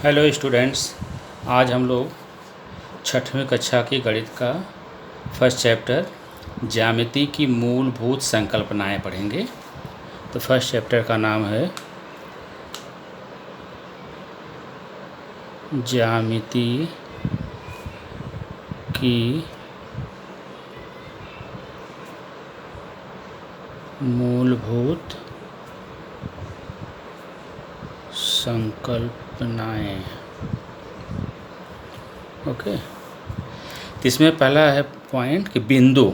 Hello students, आज हम लोग छठवीं कक्षा की गणित का फर्स्ट चैप्टर ज्यामिति की मूलभूत संकल्पनाएं पढ़ेंगे। तो फर्स्ट चैप्टर का नाम है ज्यामिति की मूलभूत संकल्पनाएं। ओके, तो इसमें पहला है पॉइंट कि बिंदु।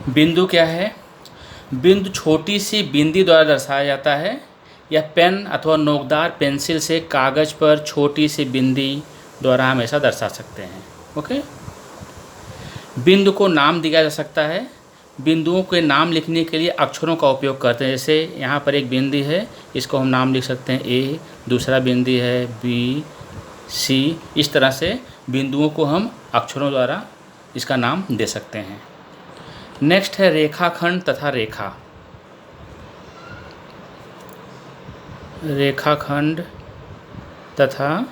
बिंदु क्या है? बिंदु छोटी सी बिंदी द्वारा दर्शाया जाता है या पेन अथवा नोकदार पेंसिल से कागज पर छोटी सी बिंदी द्वारा हमेशा दर्शा सकते हैं। ओके, बिंदु को नाम दिया जा सकता है। बिंदुओं के नाम लिखने के लिए अक्षरों का उपयोग करते हैं। जैसे यहाँ पर एक बिंदी है, इसको हम नाम लिख सकते हैं ए, दूसरा बिंदी है बी, सी। इस तरह से बिंदुओं को हम अक्षरों द्वारा इसका नाम दे सकते हैं। नेक्स्ट है रेखाखंड तथा रेखा। रेखाखंड तथा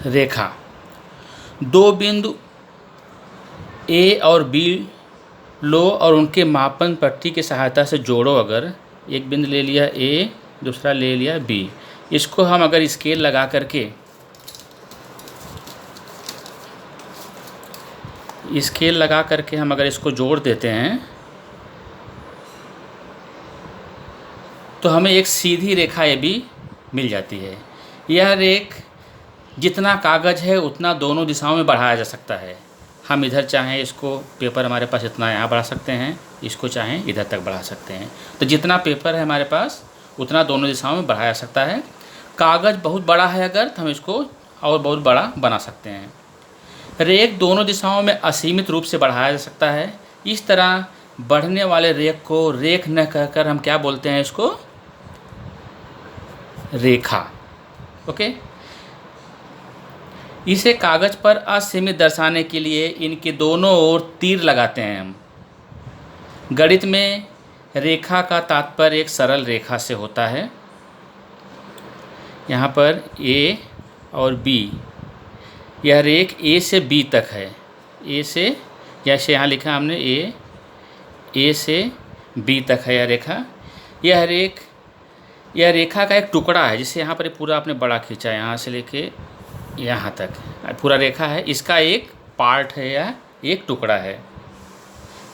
रेखा, दो बिंदु ए और बी लो और उनके मापन पट्टी की सहायता से जोड़ो। अगर एक बिंदु ले लिया ए, दूसरा ले लिया बी, इसको हम अगर स्केल लगा करके हम अगर इसको जोड़ देते हैं तो हमें एक सीधी रेखा ए बी मिल जाती है। यह रेख जितना कागज़ है उतना दोनों दिशाओं में बढ़ाया जा सकता है। हम इधर चाहें इसको, पेपर हमारे पास इतना यहाँ बढ़ा सकते हैं, इसको चाहें इधर तक बढ़ा सकते हैं। तो जितना पेपर है हमारे पास उतना दोनों दिशाओं में बढ़ाया जा सकता है। कागज़ बहुत बड़ा है अगर, तो हम इसको और बहुत बड़ा बना सकते हैं। रेख दोनों दिशाओं में असीमित रूप से बढ़ाया जा सकता है। इस तरह बढ़ने वाले रेख को रेख न कहकर हम क्या बोलते हैं? इसको रेखा। ओके, इसे कागज़ पर असीमित दर्शाने के लिए इनके दोनों ओर तीर लगाते हैं हम। गणित में रेखा का तात्पर्य एक सरल रेखा से होता है। यहाँ पर ए और बी, यह रेख ए से बी तक है। ए से, जैसे यहाँ लिखा हमने ए से बी तक है यह रेखा। यह रेखा का एक टुकड़ा है, जिसे यहाँ पर पूरा आपने बड़ा खींचा, यहाँ से लेके यहाँ तक पूरा रेखा है। इसका एक पार्ट है या एक टुकड़ा है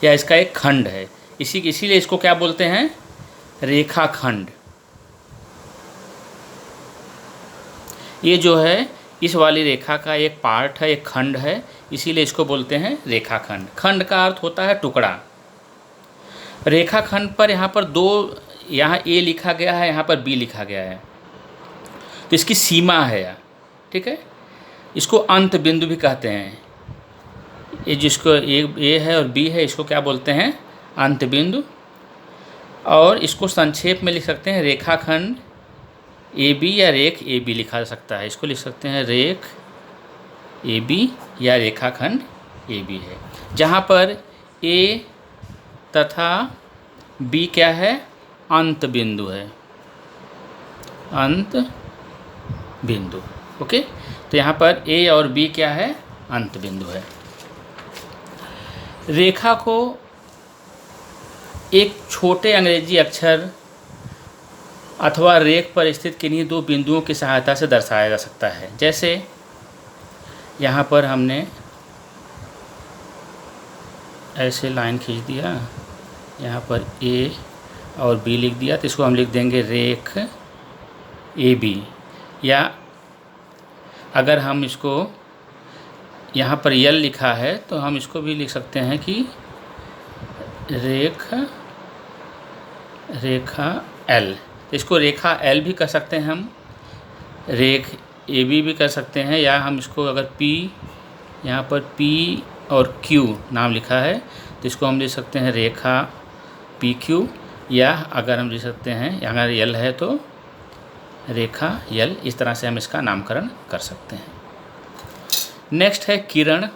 या इसका एक खंड है। इसीलिए इसको क्या बोलते हैं? रेखाखंड। ये जो है इस वाली रेखा का एक पार्ट है, एक खंड है, इसीलिए इसको बोलते हैं रेखाखंड। खंड का अर्थ होता है टुकड़ा। रेखाखंड पर यहाँ पर दो, यहाँ ए लिखा गया है, यहाँ पर बी लिखा गया है, तो इसकी सीमा है। ठीक है, इसको अंत बिंदु भी कहते हैं। ये जिसको ए है और बी है, इसको क्या बोलते हैं? अंत बिंदु। और इसको संक्षेप में लिख सकते हैं रेखाखंड ए बी या रेख ए बी लिखा जा सकता है। इसको लिख सकते हैं रेख ए बी या रेखाखंड ए बी है, जहाँ पर ए तथा बी क्या है? अंत बिंदु है, अंत बिंदु। ओके, तो यहाँ पर ए और बी क्या है? अंत बिंदु है। रेखा को एक छोटे अंग्रेजी अक्षर अथवा रेख पर स्थित किन्हीं दो बिंदुओं की सहायता से दर्शाया जा सकता है। जैसे यहाँ पर हमने ऐसे लाइन खींच दिया, यहाँ पर ए और बी लिख दिया, तो इसको हम लिख देंगे रेख ए बी। या अगर हम इसको, यहाँ पर यल लिखा है, तो हम इसको भी लिख सकते हैं कि रेखा एल। इसको रेखा एल भी कर सकते हैं हम, रेख ए बी भी कर सकते हैं। या हम इसको अगर पी, यहाँ पर पी और क्यू नाम लिखा है, तो इसको हम लिख सकते हैं रेखा पी क्यू। या अगर हम लिख सकते हैं, अगर यल है तो रेखा यल। इस तरह से हम इसका नामकरण कर सकते हैं। नेक्स्ट है किरण।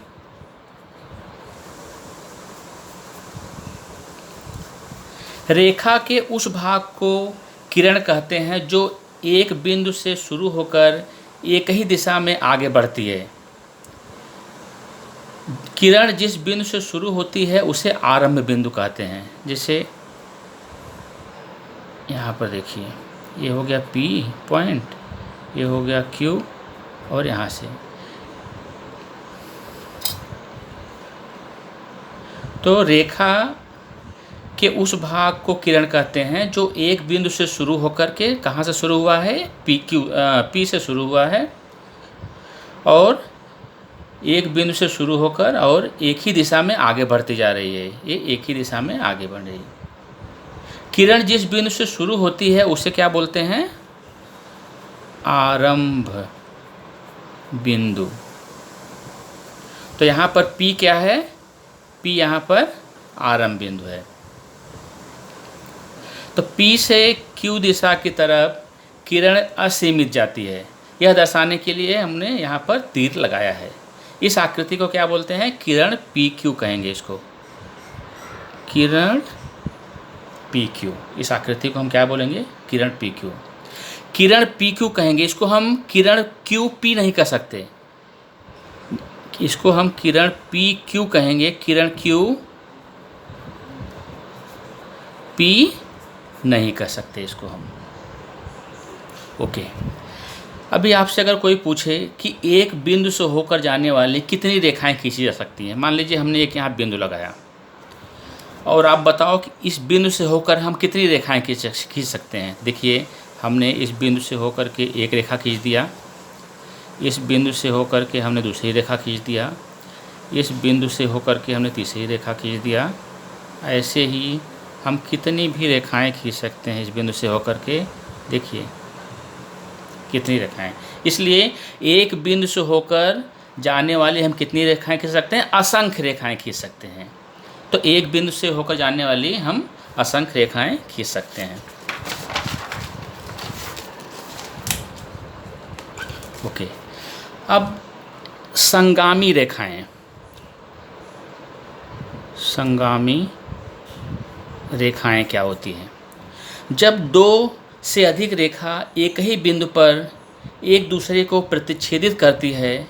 रेखा के उस भाग को किरण कहते हैं जो एक बिंदु से शुरू होकर एक ही दिशा में आगे बढ़ती है। किरण जिस बिंदु से शुरू होती है उसे आरंभ बिंदु कहते हैं। जैसे यहाँ पर देखिए, ये हो गया P पॉइंट, ये हो गया Q, और यहाँ से तो रेखा के उस भाग को किरण कहते हैं जो एक बिंदु से शुरू होकर के, कहाँ से शुरू हुआ है, P से शुरू हुआ है, और एक बिंदु से शुरू होकर और एक ही दिशा में आगे बढ़ती जा रही है। ये एक ही दिशा में आगे बढ़ रही है। किरण जिस बिंदु से शुरू होती है उसे क्या बोलते हैं, आरंभ बिंदु। तो यहाँ पर P क्या है, P यहाँ पर आरंभ बिंदु है। तो P से Q दिशा की तरफ किरण असीमित जाती है। यह दर्शाने के लिए हमने यहाँ पर तीर लगाया है। इस आकृति को क्या बोलते हैं, किरण PQ कहेंगे इसको, किरण PQ। इस आकृति को हम क्या बोलेंगे, किरण PQ। किरण PQ कहेंगे, इसको हम किरण QP नहीं कह सकते, इसको हम किरण PQ कहेंगे, किरण QP नहीं कह सकते इसको हम। ओके, अभी आपसे अगर कोई पूछे कि एक बिंदु से होकर जाने वाली कितनी रेखाएं खींची जा सकती हैं, मान लीजिए हमने एक यहाँ बिंदु लगाया और आप बताओ कि इस बिंदु से होकर हम कितनी रेखाएं खींच सकते हैं। देखिए, हमने इस बिंदु से होकर के एक रेखा खींच दिया, इस बिंदु से होकर के हमने दूसरी रेखा खींच दिया, इस बिंदु से होकर के हमने तीसरी रेखा खींच दिया। ऐसे ही हम कितनी भी रेखाएं खींच सकते हैं इस बिंदु से होकर के, देखिए कितनी रेखाएं। इसलिए एक बिंदु से होकर जाने वाली हम कितनी रेखाएं खींच सकते हैं, असंख्य रेखाएं खींच सकते हैं। तो एक बिंदु से होकर जाने वाली हम असंख्य रेखाएं खींच सकते हैं। ओके, अब संगामी रेखाएं, संगामी रेखाएं क्या होती हैं। जब दो से अधिक रेखा एक ही बिंदु पर एक दूसरे को प्रतिच्छेदित करती है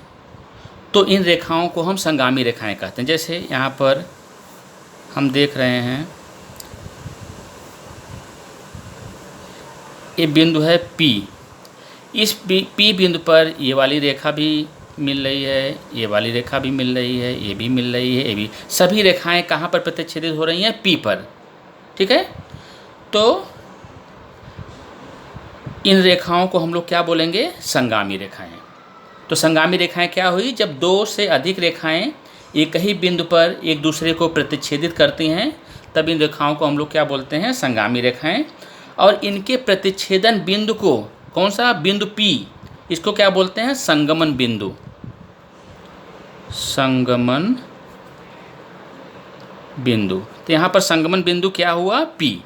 तो इन रेखाओं को हम संगामी रेखाएं कहते हैं। जैसे यहाँ पर हम देख रहे हैं, ये बिंदु है P। इस P बिंदु पर ये वाली रेखा भी मिल रही है, ये वाली रेखा भी मिल रही है, ये भी मिल रही है, ये भी, सभी रेखाएं कहाँ पर प्रतिच्छेदित हो रही हैं, P पर। ठीक है, तो इन रेखाओं को हम लोग क्या बोलेंगे, संगामी रेखाएं। तो संगामी रेखाएं क्या हुई, जब दो से अधिक रेखाएं एक ही बिंदु पर एक दूसरे को प्रतिच्छेदित करती हैं तब इन रेखाओं को हम लोग क्या बोलते हैं, संगामी रेखाएं। और इनके प्रतिच्छेदन बिंदु को, कौन सा बिंदु P, इसको क्या बोलते हैं, संगमन बिंदु। संगमन बिंदु। तो यहाँ पर संगमन बिंदु क्या हुआ, P।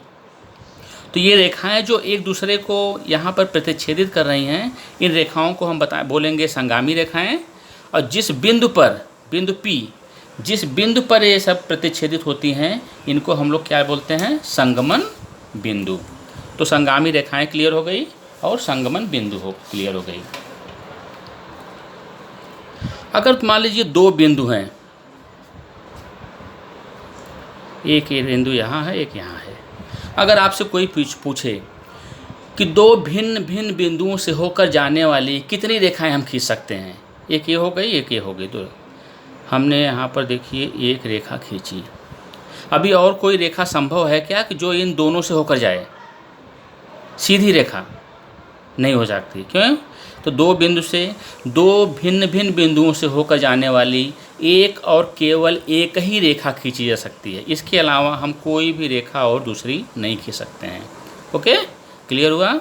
तो ये रेखाएं जो एक दूसरे को यहाँ पर प्रतिच्छेदित कर रही हैं, इन रेखाओं को हम बोलेंगे संगामी रेखाएं। और जिस बिंदु पर, बिंदु P, जिस बिंदु पर ये सब प्रतिच्छेदित होती हैं, इनको हम लोग क्या बोलते हैं, संगमन बिंदु। तो संगामी रेखाएं क्लियर हो गई और संगमन बिंदु क्लियर हो गई। अगर मान लीजिए दो बिंदु हैं, एक ये बिंदु यहाँ है, एक यहाँ है। अगर आपसे कोई पूछे कि दो भिन्न भिन्न बिंदुओं से होकर जाने वाली कितनी रेखाएं हम खींच सकते हैं, एक ये हो गई, एक ये हो गई, दो। हमने यहाँ पर देखिए एक रेखा खींची। अभी और कोई रेखा संभव है क्या कि जो इन दोनों से होकर जाए, सीधी रेखा नहीं हो सकती। क्यों, तो दो बिंदु से, दो भिन्न भिन्न बिंदुओं से होकर जाने वाली एक और केवल एक ही रेखा खींची जा सकती है। इसके अलावा हम कोई भी रेखा और दूसरी नहीं खींच सकते हैं। ओके, क्लियर हुआ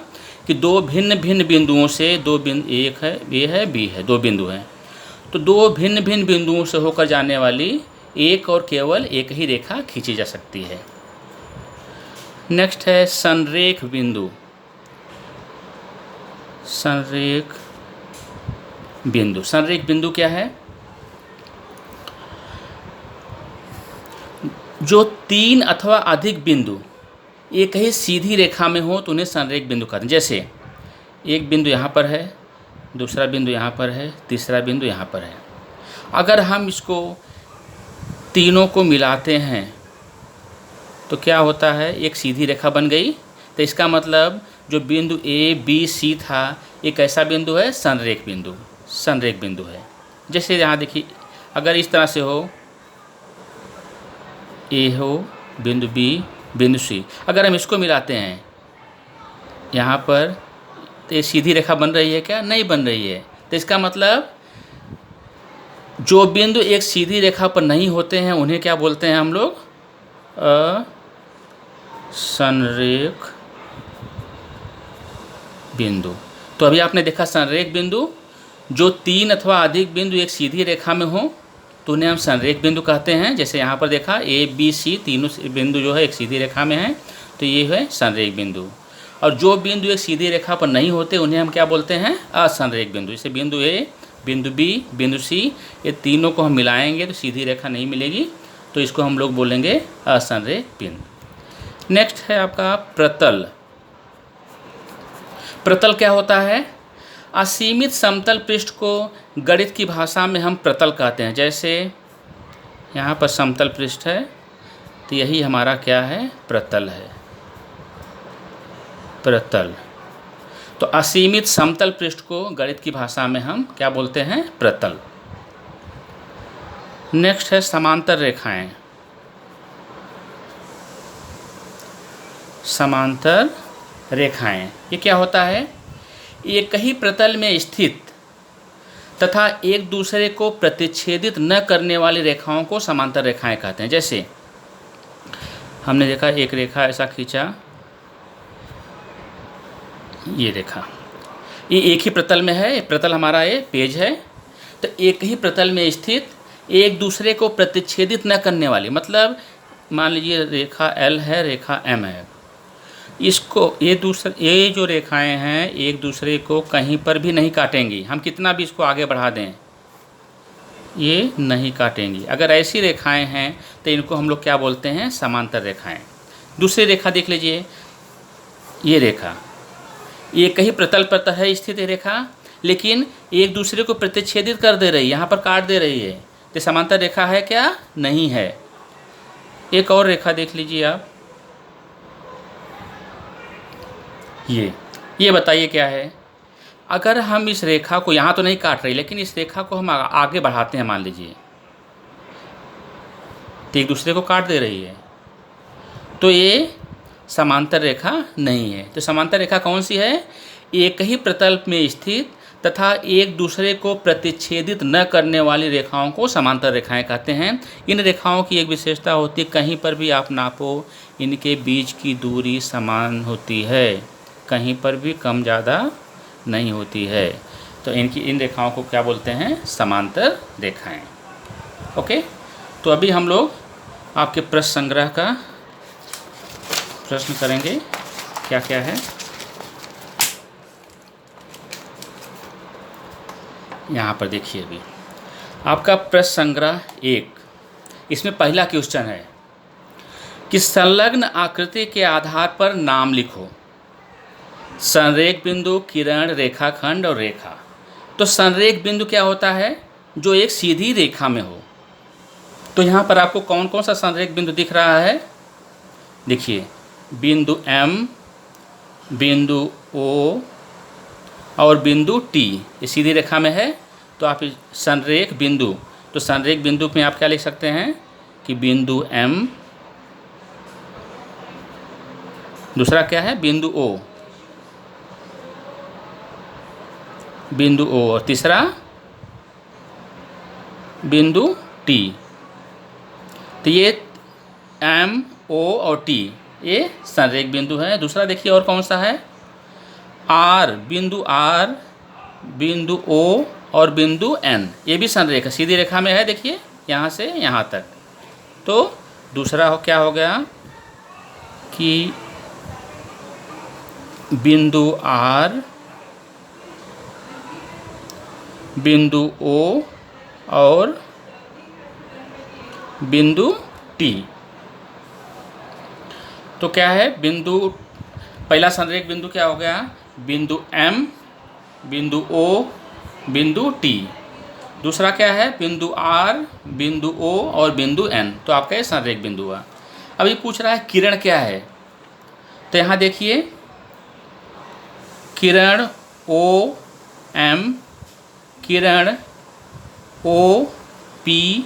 कि दो भिन्न भिन्न बिंदुओं से, दो बिंदु, एक है, ए है, बी है, दो बिंदु हैं, तो दो भिन्न भिन्न बिंदुओं से होकर जाने वाली एक और केवल एक ही रेखा खींची जा सकती है। नेक्स्ट है संरेख बिंदु। संरेख बिंदु, संरेख बिंदु क्या है, जो तीन अथवा अधिक बिंदु एक ही सीधी रेखा में हो तो उन्हें संरेख बिंदु कहते हैं। जैसे एक बिंदु यहाँ पर है, दूसरा बिंदु यहाँ पर है, तीसरा बिंदु यहाँ पर है। अगर हम इसको तीनों को मिलाते हैं तो क्या होता है, एक सीधी रेखा बन गई। तो इसका मतलब जो बिंदु ए बी सी था एक ऐसा बिंदु है संरेख बिंदु, संरेख बिंदु है। जैसे यहाँ देखिए, अगर इस तरह से हो, ए हो, बिंदु बी, बिंदु सी, अगर हम इसको मिलाते हैं यहाँ पर तो ये सीधी रेखा बन रही है क्या? नहीं बन रही है। तो इसका मतलब जो बिंदु एक सीधी रेखा पर नहीं होते हैं उन्हें क्या बोलते हैं हम लोग? संरेख बिंदु। तो अभी आपने देखा संरेख बिंदु, जो तीन अथवा अधिक बिंदु एक सीधी रेखा में हो तो उन्हें हम संरेख बिंदु कहते हैं। जैसे यहाँ पर देखा ए बी सी तीनों बिंदु जो है एक सीधी रेखा में है तो ये है संरेख बिंदु। और जो बिंदु एक सीधी रेखा पर नहीं होते उन्हें हम क्या बोलते हैं? असंरेख बिंदु। जैसे बिंदु ए, बिंदु बी, बिंदु सी, ये तीनों को हम मिलाएंगे तो सीधी रेखा नहीं मिलेगी, तो इसको हम लोग बोलेंगे असंरेख बिंदु। नेक्स्ट है आपका प्रतल। प्रतल क्या होता है? असीमित समतल पृष्ठ को गणित की भाषा में हम प्रतल कहते हैं। जैसे यहाँ पर समतल पृष्ठ है तो यही हमारा क्या है? प्रतल है, प्रतल। तो असीमित समतल पृष्ठ को गणित की भाषा में हम क्या बोलते हैं? प्रतल। नेक्स्ट है समांतर रेखाएं। समांतर रेखाएं ये क्या होता है? एक ही प्रतल में स्थित तथा एक दूसरे को प्रतिच्छेदित न करने वाली रेखाओं को समांतर रेखाएं कहते हैं। जैसे हमने देखा एक रेखा ऐसा खींचा, ये रेखा, ये एक ही प्रतल में है, प्रतल हमारा ये पेज है। तो एक ही प्रतल में स्थित एक दूसरे को प्रतिच्छेदित न करने वाली, मतलब मान लीजिए रेखा एल है, रेखा एम है, इसको ये जो रेखाएं हैं एक दूसरे को कहीं पर भी नहीं काटेंगी। हम कितना भी इसको आगे बढ़ा दें ये नहीं काटेंगी। अगर ऐसी रेखाएं हैं तो इनको हम लोग क्या बोलते हैं? समांतर रेखाएं। दूसरी रेखा देख लीजिए, ये रेखा एक ही प्रतल पर है स्थित है रेखा, लेकिन एक दूसरे को प्रतिच्छेदित कर दे रही है, यहाँ पर काट दे रही है, तो समांतर रेखा है क्या? नहीं है। एक और रेखा देख लीजिए आप, ये बताइए क्या है? अगर हम इस रेखा को यहाँ तो नहीं काट रही, लेकिन इस रेखा को हम आगे बढ़ाते हैं मान लीजिए, तो एक दूसरे को काट दे रही है, तो ये समांतर रेखा नहीं है। तो समांतर रेखा कौन सी है? एक ही प्रतल में स्थित तथा एक दूसरे को प्रतिच्छेदित न करने वाली रेखाओं को समांतर रेखाएं कहते हैं। इन रेखाओं की एक विशेषता होती है, कहीं पर भी आप नापो इनके बीच की दूरी समान होती है, कहीं पर भी कम ज़्यादा नहीं होती है। तो इन रेखाओं को क्या बोलते हैं? समांतर रेखाएं। ओके, तो अभी हम लोग आपके प्रश्न संग्रह का प्रश्न करेंगे, क्या क्या है। यहाँ पर देखिए, अभी आपका प्रश्न संग्रह 1, इसमें पहला क्वेश्चन है कि संलग्न आकृति के आधार पर नाम लिखो। संरेख बिंदु, किरण, रेखाखंड और रेखा। तो संरेख बिंदु क्या होता है? जो एक सीधी रेखा में हो। तो यहाँ पर आपको कौन कौन सा संरेख बिंदु दिख रहा है? देखिए, बिंदु M, बिंदु O और बिंदु T, ये सीधी रेखा में है। तो आप संरेख बिंदु, तो संरेख बिंदु में आप क्या लिख सकते हैं कि बिंदु M, दूसरा क्या है? बिंदु O, बिंदु O, और तीसरा बिंदु T। तो ये M, O और T ये संरेख बिंदु है। दूसरा देखिए और कौन सा है? R, बिंदु R, बिंदु O और बिंदु N, ये भी संरेख है, सीधी रेखा में है। देखिए यहाँ से यहाँ तक। तो दूसरा क्या हो गया कि बिंदु R, बिंदु O और बिंदु T। तो क्या है, बिंदु पहला संरेख बिंदु क्या हो गया, बिंदु M, बिंदु O, बिंदु T। दूसरा क्या है, बिंदु R, बिंदु O और बिंदु N। तो आपका ये संरेख बिंदु हुआ। अब ये पूछ रहा है किरण क्या है, तो यहाँ देखिए किरण OM, Kiran OP,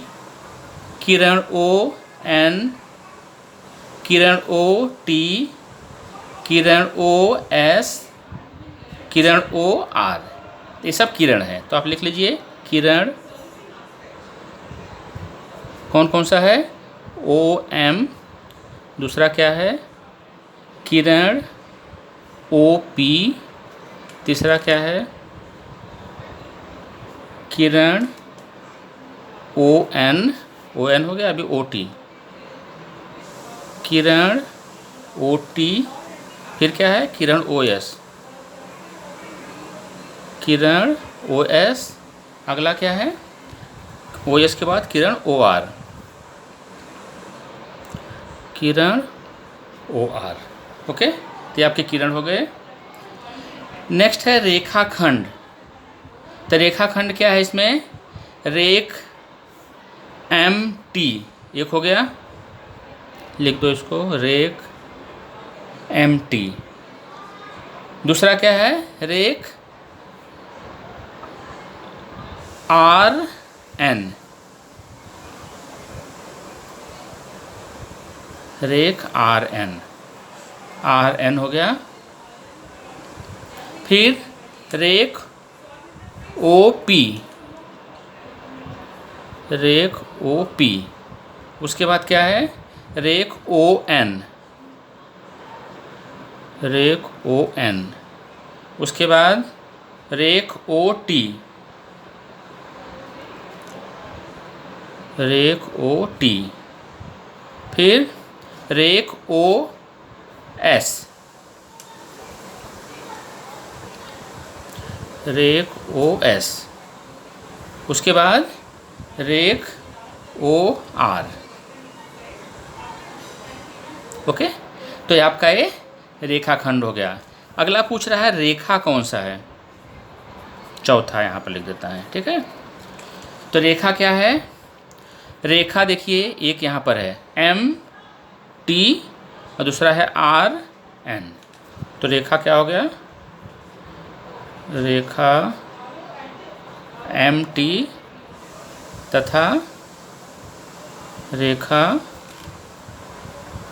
Kiran ON, Kiran OT, Kiran OS, Kiran OR। ये सब किरण है। तो आप लिख लीजिए किरण कौन कौन सा है, OM, दूसरा क्या है किरण OP, तीसरा क्या है किरण ON, ON हो गया, अभी OT, किरण OT, फिर क्या है किरण OS, किरण OS, अगला क्या है OS के बाद किरण OR, किरण OR। ओके, तो ये आपके किरण हो गए। नेक्स्ट है रेखाखंड। तो रेखाखंड क्या है, इसमें रेख MT एक हो गया, लिख दो इसको रेख MT। दूसरा क्या है रेख RN, रेख RN हो गया। फिर रेख OP, रेख OP। उसके बाद क्या है रेख ON, रेख ON। उसके बाद रेख OT, रेख OT। फिर रेख OS, रेख OS। उसके बाद रेख OR। ओके, तो ये आपका ये रेखाखंड हो गया। अगला पूछ रहा है रेखा कौन सा है, चौथा यहाँ पर लिख देता है। ठीक है, तो रेखा क्या है, रेखा देखिए एक यहाँ पर है MT और दूसरा है RN। तो रेखा क्या हो गया, रेखा MT तथा रेखा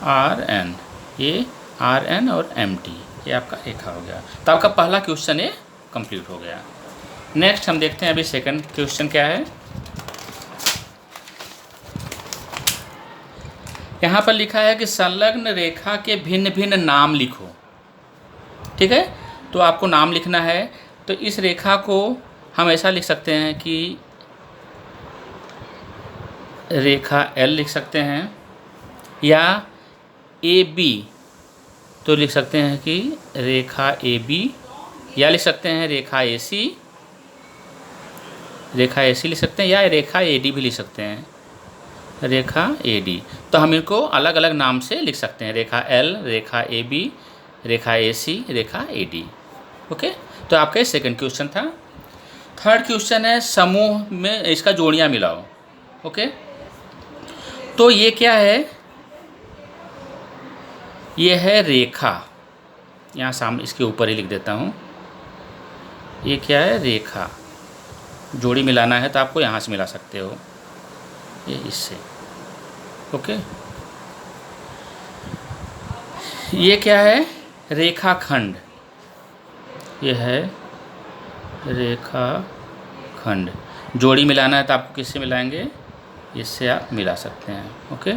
RN। ये RN और MT, ये आपका रेखा हो गया। तो आपका पहला क्वेश्चन ये कंप्लीट हो गया। नेक्स्ट हम देखते हैं अभी सेकंड क्वेश्चन क्या है। यहाँ पर लिखा है कि संलग्न रेखा के भिन्न भिन्न नाम लिखो। ठीक है, तो आपको नाम लिखना है। तो इस रेखा को हम ऐसा लिख सकते हैं कि रेखा L लिख सकते हैं, या AB तो लिख सकते हैं कि रेखा AB, या लिख सकते हैं रेखा AC, रेखा AC लिख सकते हैं, या रेखा AD भी लिख सकते हैं, रेखा AD। तो हम इनको अलग अलग नाम से लिख सकते हैं, रेखा L, रेखा AB, रेखा AC, रेखा AD। ओके, तो आपका ये सेकंड क्वेश्चन था। थर्ड क्वेश्चन है समूह में इसका जोड़ियाँ मिलाओ। ओके, तो ये क्या है, ये है रेखा, यहाँ सामने इसके ऊपर ही लिख देता हूँ। ये क्या है रेखा, जोड़ी मिलाना है तो आपको यहाँ से मिला सकते हो, ये इससे। ओके, ये क्या है रेखाखंड, ये है रेखाखंड। जोड़ी मिलाना है तो आपको किससे मिलाएंगे, इससे आप मिला सकते हैं। ओके,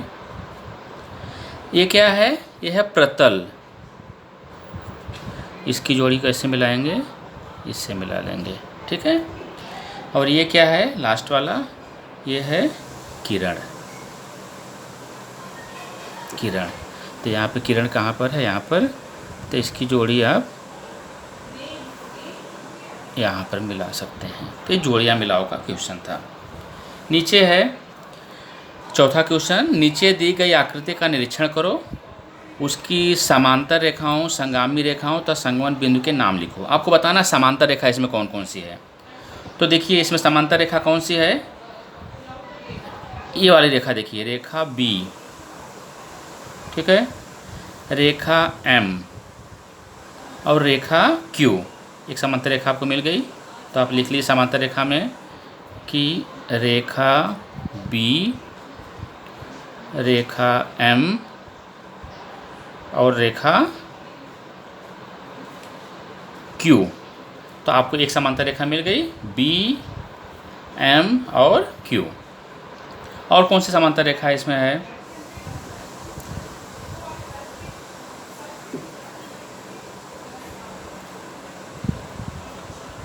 ये क्या है, ये है प्रतल, इसकी जोड़ी कैसे मिलाएंगे, इससे मिला लेंगे। ठीक है, और ये क्या है लास्ट वाला, ये है किरण, किरण। तो यहाँ पे किरण कहाँ पर है, यहाँ पर, तो इसकी जोड़ी आप यहाँ पर मिला सकते हैं। तो ये जोड़ियाँ मिलाओ का क्वेश्चन था। नीचे है चौथा क्वेश्चन, नीचे दी गई आकृति का निरीक्षण करो उसकी समांतर रेखाओं, संगामी रेखाओं तथा संगमन बिंदु के नाम लिखो। आपको बताना समांतर रेखा इसमें कौन कौन सी है। तो देखिए इसमें समांतर रेखा कौन सी है, ये वाली रेखा देखिए, रेखा बी, ठीक है, रेखा एम और रेखा क्यू। एक समांतर रेखा आपको मिल गई, तो आप लिख लीजिए समांतर रेखा में कि रेखा बी, रेखा एम और रेखा क्यू। तो आपको एक समांतर रेखा मिल गई, बी, एम और क्यू। और कौन सी समांतर रेखा इसमें है,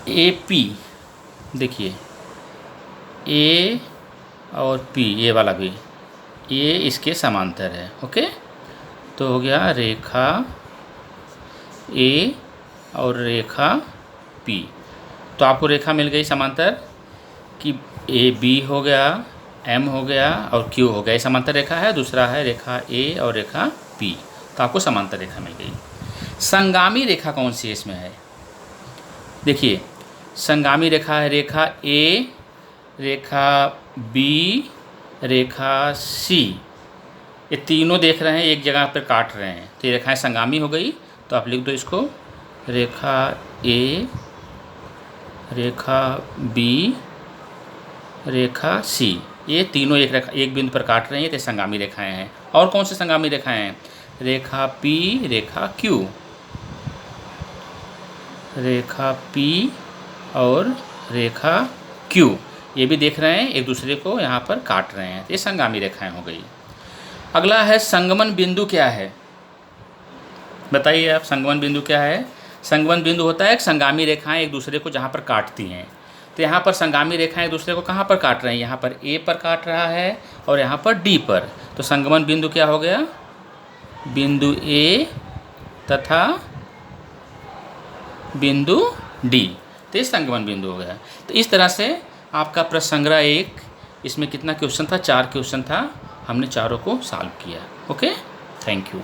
ए पी, देखिए ए और पी, ये वाला भी, ये इसके समांतर है। ओके, तो हो गया रेखा ए और रेखा पी। तो आपको रेखा मिल गई समांतर कि ए बी हो गया, एम हो गया और क्यू हो गया, ये समांतर रेखा है। दूसरा है रेखा ए और रेखा पी, तो आपको समांतर रेखा मिल गई। संगामी रेखा कौन सी इसमें है, देखिए संगामी रेखा है रेखा ए, रेखा बी, रेखा सी। ये तीनों देख रहे हैं एक जगह पर काट रहे हैं, तो ये रेखाएं संगामी हो गई। तो आप लिख दो इसको, रेखा ए, रेखा बी, रेखा सी, ये तीनों एक बिंदु पर काट रहे हैं, तो संगामी रेखाएं हैं। और कौन सी संगामी रेखाएं हैं, रेखा पी, रेखा क्यू, रेखा पी और रेखा क्यू, ये भी देख रहे हैं एक दूसरे को यहाँ पर काट रहे हैं, तो ये संगामी रेखाएं हो गई। अगला है संगमन बिंदु क्या है, बताइए आप, संगमन बिंदु क्या है। संगमन बिंदु होता है एक संगामी रेखाएं एक दूसरे को जहाँ पर काटती हैं। तो यहाँ पर संगामी रेखाएं एक दूसरे को कहाँ पर काट रहे हैं, यहाँ पर ए पर काट रहा है और यहाँ पर डी पर। तो संगमन बिंदु क्या हो गया, बिंदु ए तथा बिंदु डी, तो ये संगमन बिंदु हो गया। तो इस तरह से आपका प्रश्न संग्रह 1, इसमें कितना क्वेश्चन था, 4 क्वेश्चन था, हमने चारों को सॉल्व किया। Okay, thank you.